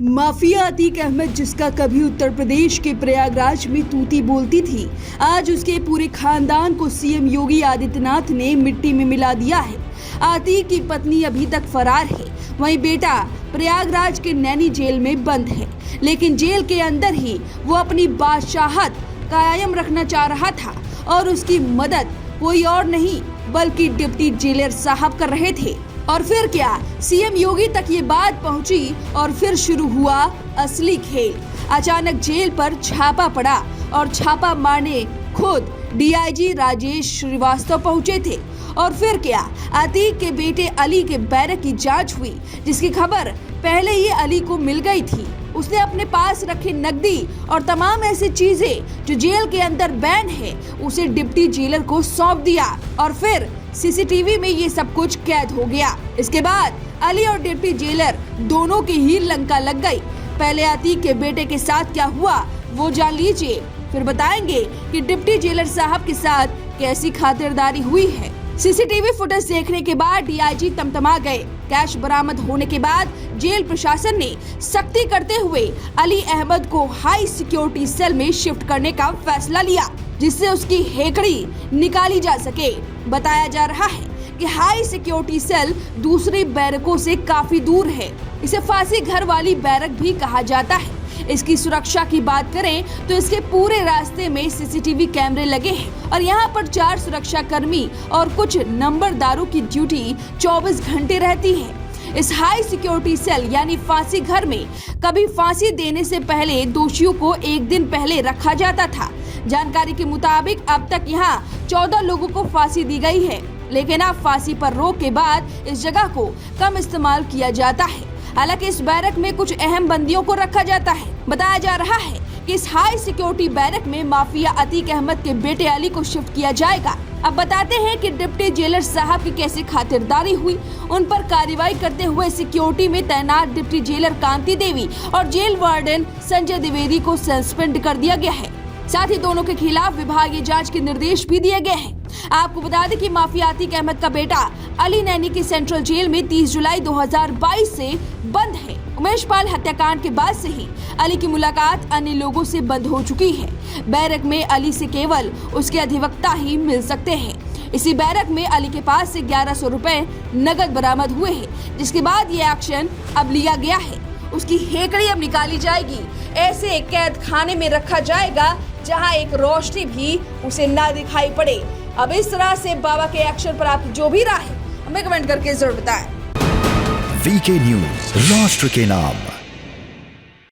Mafia Atiq Ahmad, जिसका कभी उत्तर प्रदेश के प्रयागराज में तूती बोलती थी, आज उसके पूरे खानदान को सीएम योगी आदित्यनाथ ने मिट्टी में मिला दिया है। अतीक की पत्नी अभी तक फरार है, वहीं बेटा प्रयागराज के नैनी जेल में बंद है, लेकिन जेल के अंदर ही वो अपनी बादशाहत कायम रखना चाह रहा था और उसकी मदद कोई और नहीं बल्कि डिप्टी जेलर साहब कर रहे थे। और फिर क्या, सीएम योगी तक ये बात पहुंची और फिर शुरू हुआ असली खेल। अचानक जेल पर छापा पड़ा और छापा मारने खुद डीआईजी राजेश श्रीवास्तव पहुंचे थे। और फिर क्या, अतीक के बेटे अली के बैरक की जांच हुई, जिसकी खबर पहले ही अली को मिल गई थी। उसने अपने पास रखे नकदी और तमाम ऐसी चीजें जो जेल के अंदर बैन है, उसे डिप्टी जेलर को सौंप दिया और फिर सीसीटीवी में ये सब कुछ कैद हो गया। इसके बाद अली और डिप्टी जेलर दोनों की ही लंका लग गई। पहले अतीक के बेटे के साथ क्या हुआ वो जान लीजिए, फिर बताएंगे कि डिप्टी जेलर साहब के साथ कैसी खातिरदारी हुई है। सीसीटीवी फुटेज देखने के बाद डीआईजी तमतमा गए। कैश बरामद होने के बाद जेल प्रशासन ने सख्ती करते हुए अली अहमद को हाई सिक्योरिटी सेल में शिफ्ट करने का फैसला लिया, जिससे उसकी हेकड़ी निकाली जा सके। बताया जा रहा है कि हाई सिक्योरिटी सेल दूसरे बैरकों से काफी दूर है। इसे फांसी घर वाली बैरक भी कहा जाता है। इसकी सुरक्षा की बात करें तो इसके पूरे रास्ते में सीसीटीवी कैमरे लगे हैं और यहाँ पर 4 सुरक्षा कर्मी और कुछ नंबरदारों की ड्यूटी 24 घंटे रहती है। इस हाई सिक्योरिटी सेल यानी फांसी घर में कभी फांसी देने से पहले दोषियों को एक दिन पहले रखा जाता था। जानकारी के मुताबिक अब तक यहाँ 14 लोगों को फांसी दी गई है, लेकिन अब फांसी पर रोक के बाद इस जगह को कम इस्तेमाल किया जाता है। हालांकि इस बैरक में कुछ अहम बंदियों को रखा जाता है। बताया जा रहा है कि इस हाई सिक्योरिटी बैरक में माफिया अतीक अहमद के बेटे अली को शिफ्ट किया जाएगा। अब बताते हैं कि डिप्टी जेलर साहब की कैसे खातिरदारी हुई। उन पर कार्रवाई करते हुए सिक्योरिटी में तैनात डिप्टी जेलर कांति देवी और जेल वार्डन संजय द्विवेदी को सस्पेंड कर दिया गया है। साथ ही दोनों के खिलाफ विभागीय जांच के निर्देश भी दिए गए हैं। आपको बता दें कि माफिया अतीक अहमद का बेटा अली नैनी की सेंट्रल जेल में 30 जुलाई 2022 से बंद है। उमेश पाल हत्याकांड के बाद से ही अली की मुलाकात अन्य लोगों से बंद हो चुकी है। बैरक में अली से केवल उसके अधिवक्ता ही मिल सकते हैं। इसी बैरक में अली के पास से 1100 रुपए नगद बरामद हुए हैं, जिसके बाद ये एक्शन अब लिया गया है। उसकी हेकड़ी अब निकाली जाएगी। ऐसे एक कैद खाने में रखा जाएगा जहां एक रोशनी भी उसे ना दिखाई पड़े। अब इस तरह से बाबा के एक्शन पर आपकी जो भी राय है हमें कमेंट करके जरूर बताएं। वीके न्यूज, राष्ट्र के नाम।